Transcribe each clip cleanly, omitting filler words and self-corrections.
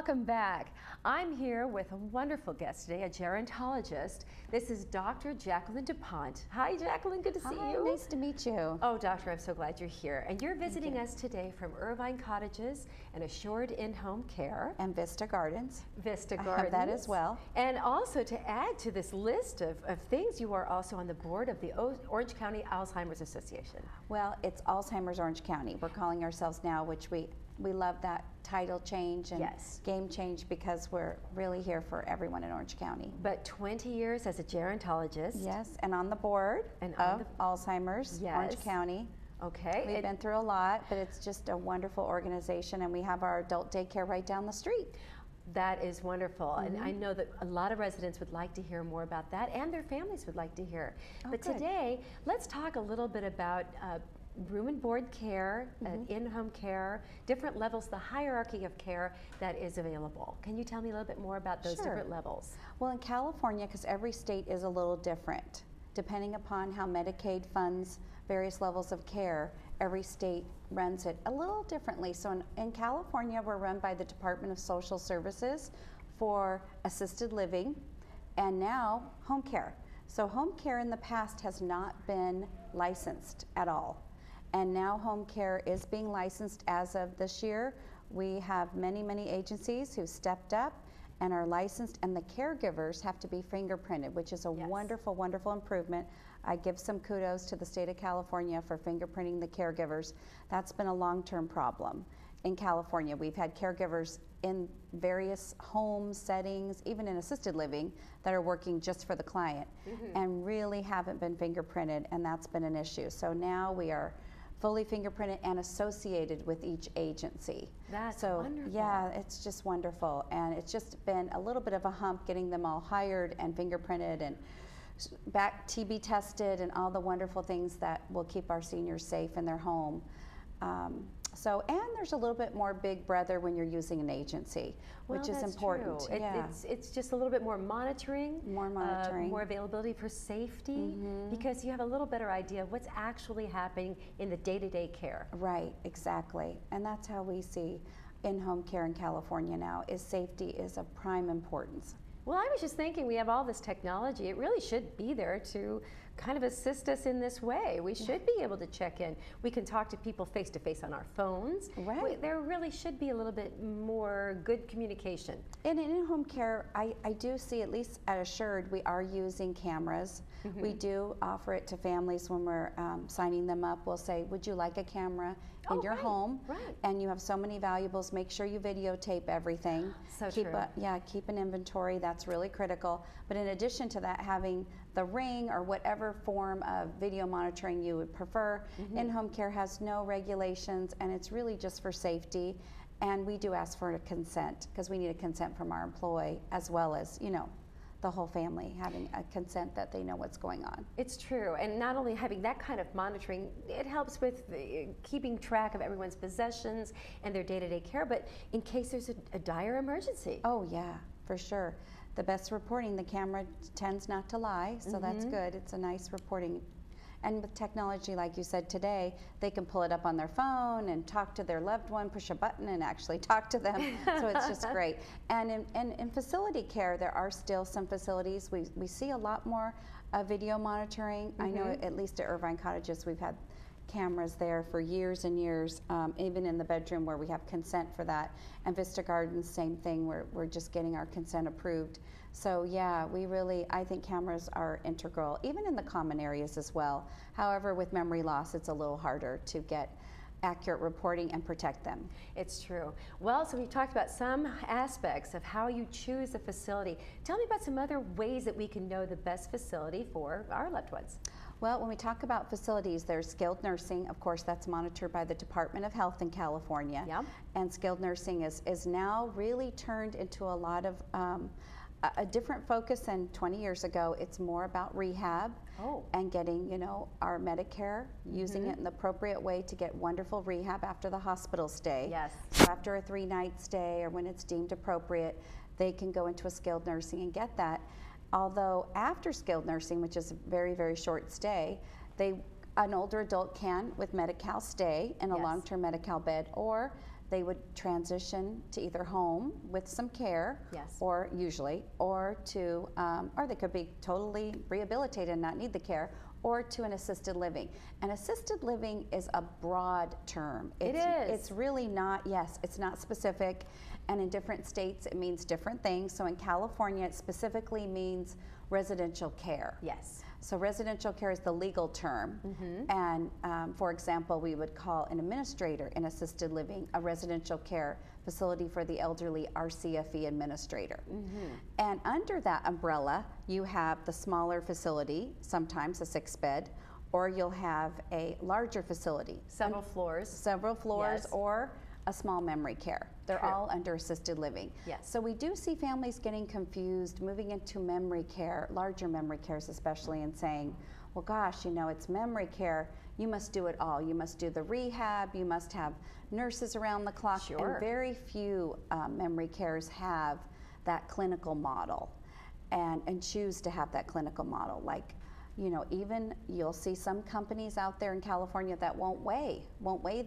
Welcome back. I'm here with a wonderful guest today, a gerontologist. This is Dr. Jacqueline DuPont. Hi, Jacqueline. Good to see you. Nice to meet you. Oh, doctor, I'm so glad you're here. And you're visiting us today from Irvine Cottages and Assured In-Home Care. And Vista Gardens. Vista Gardens. I have that as well. And also to add to this list of things, you are also on the board of the Orange County Alzheimer's Association. Well, it's Alzheimer's Orange County. We're calling ourselves now, which we love that title change and game change because we're really here for everyone in Orange County. But 20 years as a gerontologist. Yes, and on the board of Alzheimer's Orange County. Okay. We've been through a lot, but it's just a wonderful organization, and we have our adult daycare right down the street. That is wonderful, and I know that a lot of residents would like to hear more about that, and their families would like to hear. But today, let's talk a little bit about room and board care, in-home care, different levels, the hierarchy of care that is available. Can you tell me a little bit more about those different levels? Well, in California, because every state is a little different, depending upon how Medicaid funds various levels of care, every state runs it a little differently. So in California, we're run by the Department of Social Services for assisted living and now home care. So home care in the past has not been licensed at all. And now home care is being licensed as of this year. We have many, many agencies who stepped up and are licensed, and the caregivers have to be fingerprinted, which is a wonderful, wonderful improvement. I give some kudos to the state of California for fingerprinting the caregivers. That's been a long-term problem in California. We've had caregivers in various home settings, even in assisted living, that are working just for the client and really haven't been fingerprinted, and that's been an issue. So now we are fully fingerprinted and associated with each agency. That's wonderful. Yeah, it's just wonderful, and it's just been a little bit of a hump getting them all hired and fingerprinted and back TB tested and all the wonderful things that will keep our seniors safe in their home. And there's a little bit more big brother when you're using an agency, which is important. True. It's just a little bit more monitoring. More monitoring. More availability for safety, because you have a little better idea of what's actually happening in the day-to-day care. Right, exactly. And that's how we see in-home care in California now, is safety is of prime importance. Well, I was just thinking, we have all this technology. It really should be there to kind of assist us in this way. We should be able to check in. We can talk to people face to face on our phones. Right. There really should be a little bit more good communication. And in in-home care, I do see, at least at Assured, we are using cameras. We do offer it to families when we're signing them up. We'll say, would you like a camera in your home? Right. And you have so many valuables. Make sure you videotape everything. So keep true. Keep an inventory. That's really critical. But in addition to that, having the Ring or whatever form of video monitoring you would prefer. In-home care has no regulations, and it's really just for safety. And we do ask for a consent, because we need a consent from our employee, as well as, you know, the whole family having a consent that they know what's going on. It's true, and not only having that kind of monitoring, it helps with keeping track of everyone's possessions and their day-to-day care, but in case there's a dire emergency. Oh yeah, for sure. The best reporting, the camera tends not to lie, so that's good. It's a nice reporting. And with technology, like you said today, they can pull it up on their phone and talk to their loved one, push a button and actually talk to them. So it's just great. And in facility care, there are still some facilities. We see a lot more video monitoring. I know at least at Irvine Cottages, we've had cameras there for years and years, even in the bedroom where we have consent for that. And Vista Gardens, same thing, we're just getting our consent approved. So yeah, I think cameras are integral, even in the common areas as well. However, with memory loss, it's a little harder to get accurate reporting and protect them. It's true. Well, so we've talked about some aspects of how you choose a facility. Tell me about some other ways that we can know the best facility for our loved ones. Well, when we talk about facilities, there's skilled nursing. Of course, that's monitored by the Department of Health in California. Yeah. And skilled nursing is now really turned into a lot of a different focus than 20 years ago. It's more about rehab and getting, you know, our Medicare, using it in the appropriate way to get wonderful rehab after the hospital stay. Yes. So after a 3-night stay or when it's deemed appropriate, they can go into a skilled nursing and get that. Although after skilled nursing, which is a very, very short stay, an older adult can, with Medi-Cal, stay in a long-term Medi-Cal bed, or they would transition to either home with some care, Yes. or usually, or to, or they could be totally rehabilitated and not need the care, or to an assisted living. And assisted living is a broad term. It is. It's really not, yes, it's not specific. And in different states, it means different things. So in California, it specifically means residential care. Yes. So residential care is the legal term. And for example, we would call an administrator in assisted living a residential care facility for the elderly RCFE administrator. And under that umbrella, you have the smaller facility, sometimes a 6-bed, or you'll have a larger facility. Several floors. Several floors, Yes. or a small memory care. They're True. all under assisted living. Yes. So we do see families getting confused, moving into memory care, larger memory cares especially, and saying, well, gosh, you know, it's memory care. You must do it all. You must do the rehab. You must have nurses around the clock. Sure. And very few memory cares have that clinical model and choose to have that clinical model. Like, you know, even you'll see some companies out there in California that won't weigh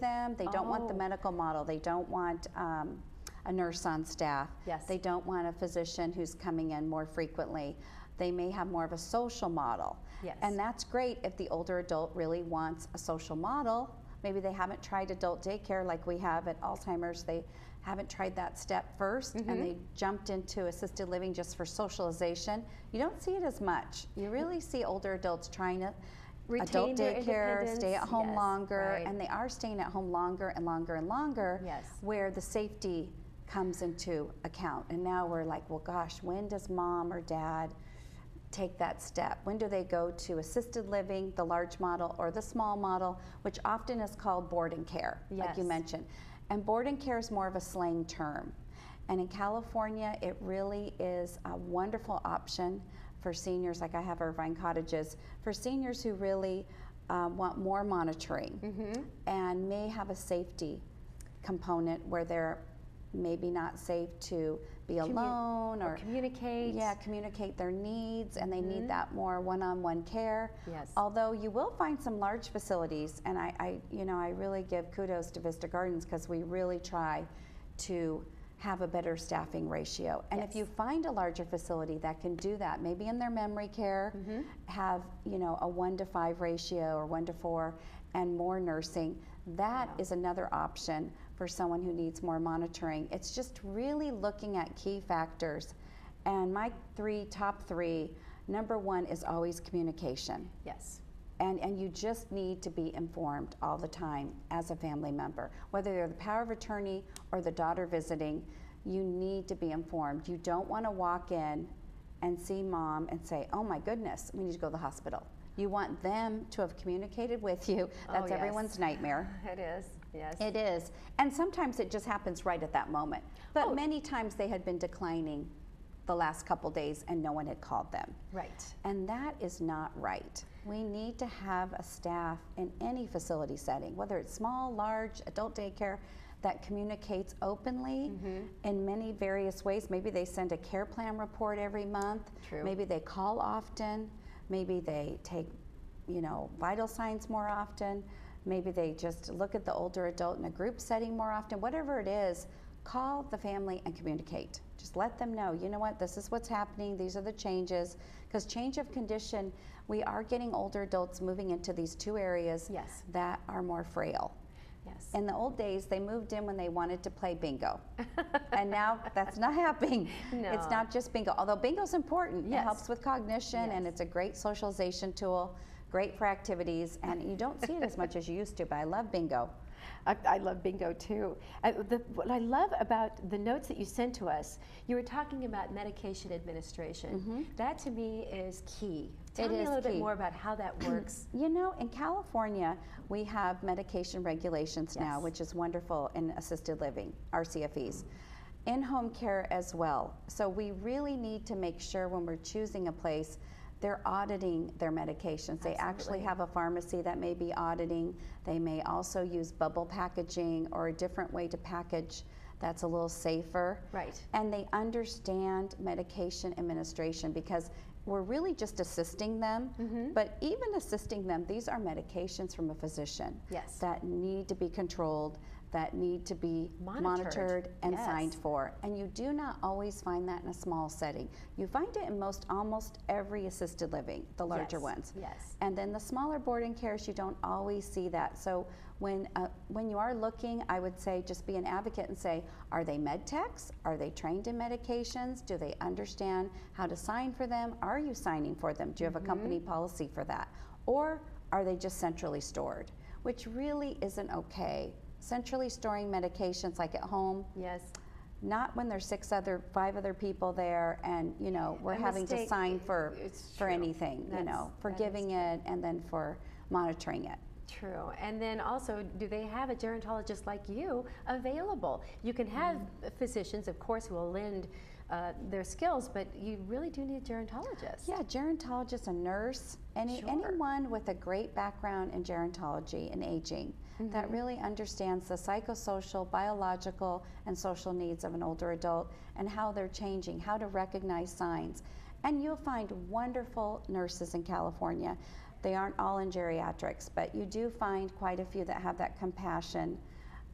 them. They don't want the Oh. medical model. They don't want a nurse on staff. Yes. They don't want a physician who's coming in more frequently. They may have more of a social model. Yes. And that's great if the older adult really wants a social model. Maybe they haven't tried adult daycare like we have at Alzheimer's. They haven't tried that step first, and they jumped into assisted living just for socialization. You don't see it as much. You really see older adults trying to Retain adult their daycare, independence. stay at home Yes, longer, right. and they are staying at home longer and longer and longer, Yes. where the safety comes into account. And now we're like, well, gosh, when does mom or dad take that step? When do they go to assisted living, the large model, or the small model, which often is called boarding care, like you Yes. mentioned. And boarding care is more of a slang term. And in California, it really is a wonderful option for seniors, like I have Irvine Cottages, for seniors who really want more monitoring and may have a safety component where they're maybe not safe to be alone or communicate. Yeah, communicate their needs, and they need that more one-on-one care. Yes. Although you will find some large facilities, and I really give kudos to Vista Gardens because we really try to have a better staffing ratio. And if Yes. you find a larger facility that can do that, maybe in their memory care, have, you know, a 1-to-5 ratio or 1-to-4 and more nursing, that is another option for someone who needs more monitoring. It's just really looking at key factors. And my top three, number one is always communication. Yes. And you just need to be informed all the time as a family member. Whether you're the power of attorney or the daughter visiting, you need to be informed. You don't want to walk in and see mom and say, oh my goodness, we need to go to the hospital. You want them to have communicated with you. That's yes. everyone's nightmare. It is, yes. It is. And sometimes it just happens right at that moment. But Oh. many times they had been declining the last couple days and no one had called them. Right. And that is not right. We need to have a staff in any facility setting, whether it's small, large, adult daycare, that communicates openly in many various ways. Maybe they send a care plan report every month. True. Maybe they call often. Maybe they take, you know, vital signs more often. Maybe they just look at the older adult in a group setting more often. Whatever it is, call the family and communicate. Just let them know, you know what, this is what's happening, these are the changes. Because change of condition, we are getting older adults moving into these two areas Yes. that are more frail. Yes. In the old days, they moved in when they wanted to play bingo. And now that's not happening. No. It's not just bingo, although bingo's important. Yes. It helps with cognition, and Yes. it's a great socialization tool, great for activities, and you don't see it as much as you used to, but I love bingo. I love bingo too. What I love about the notes that you sent to us, you were talking about medication administration. That to me is key. Tell me a little bit more about how that works. You know, in California, we have medication regulations now, Yes. which is wonderful in assisted living, RCFEs. In home care as well. So we really need to make sure when we're choosing a place, they're auditing their medications. They actually Absolutely. have a pharmacy that may be auditing. They may also use bubble packaging or a different way to package that's a little safer. Right. And they understand medication administration because we're really just assisting them. But even assisting them, these are medications from a physician Yes. that need to be controlled, that need to be monitored and signed for. And you do not always find that in a small setting. You find it in almost every assisted living, the larger ones. Yes. And then the smaller boarding cares, you don't always see that. So when you are looking, I would say just be an advocate and say, are they med techs? Are they trained in medications? Do they understand how to sign for them? Are you signing for them? Do you have a company policy for that? Or are they just centrally stored? Which really isn't okay. Centrally storing medications like at home. Yes. Not when there's 5 other people there, and you know we're having to sign for anything. You know, for giving it and then for monitoring it. True. And then also, do they have a gerontologist like you available? You can have physicians, of course, who will lend their skills, but you really do need a gerontologist. Yeah, gerontologist, a nurse, anyone with a great background in gerontology and aging that really understands the psychosocial, biological, and social needs of an older adult and how they're changing, how to recognize signs. And you'll find wonderful nurses in California. They aren't all in geriatrics, but you do find quite a few that have that compassion,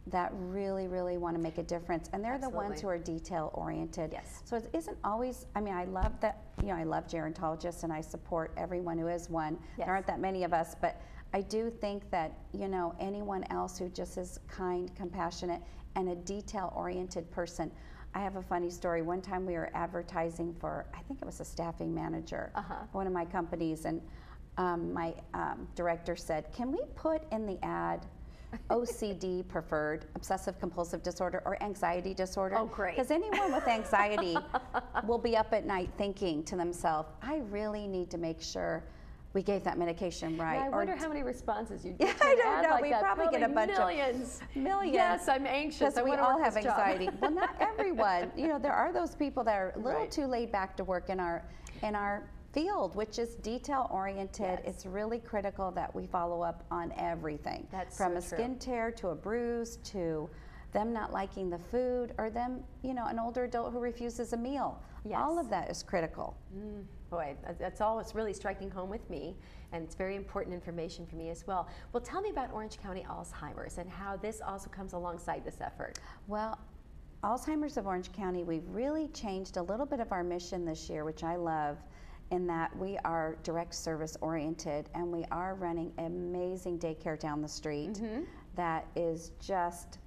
that really, really want to make a difference. And they're the ones who are detail oriented. Yes. So it isn't always, I mean, I love that, you know, I love gerontologists and I support everyone who is one. Yes. There aren't that many of us, but I do think that, you know, anyone else who just is kind, compassionate, and a detail oriented person. I have a funny story. One time we were advertising for, I think it was a staffing manager, one of my companies, and my director said, can we put in the ad OCD preferred, obsessive compulsive disorder, or anxiety disorder? Oh, great. Because anyone with anxiety will be up at night thinking to themselves, I really need to make sure we gave that medication right. Yeah, I wonder how many responses you get. I don't know. Like we that. probably get a bunch millions. Millions. Yes, I'm anxious. Because we all have anxiety. Well, not everyone. You know, there are those people that are a little too laid back to work in our field, which is detail oriented. Yes. It's really critical that we follow up on everything. That's from so a skin tear to a bruise to them not liking the food, or them, you know, an older adult who refuses a meal. Yes. All of that is critical. Boy, that's all it's really striking home with me, and it's very important information for me as well. Well, tell me about Orange County Alzheimer's and how this also comes alongside this effort. Well, Alzheimer's of Orange County, we've really changed a little bit of our mission this year, which I love, in that we are direct service oriented, and we are running amazing daycare down the street that is just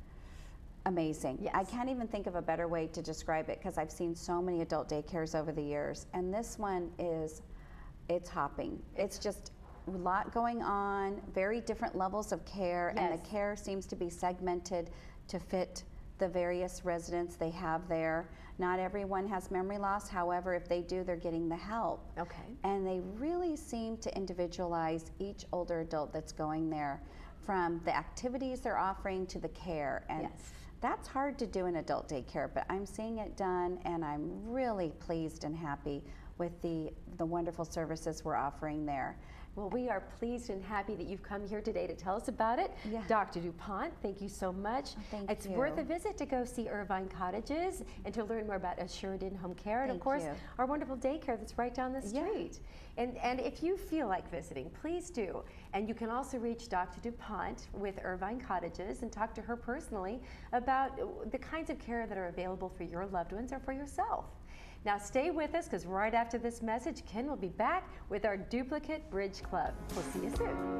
amazing. Yes. I can't even think of a better way to describe it, because I've seen so many adult daycares over the years, and this one it's hopping. It's just a lot going on, very different levels of care, and the care seems to be segmented to fit the various residents they have there. Not everyone has memory loss. However, if they do, they're getting the help. Okay. And they really seem to individualize each older adult that's going there, from the activities they're offering to the care. And that's hard to do in adult daycare, but I'm seeing it done, and I'm really pleased and happy with the wonderful services we're offering there. Well, we are pleased and happy that you've come here today to tell us about it. Yeah. Dr. DuPont, thank you so much. Thank it's you. worth a visit to go see Irvine Cottages and to learn more about Assured In-Home Care, and of course, our wonderful daycare that's right down the street. And if you feel like visiting, please do. And you can also reach Dr. DuPont with Irvine Cottages and talk to her personally about the kinds of care that are available for your loved ones or for yourself. Now stay with us, because right after this message, Ken will be back with our Duplicate Bridge Club. We'll see you soon.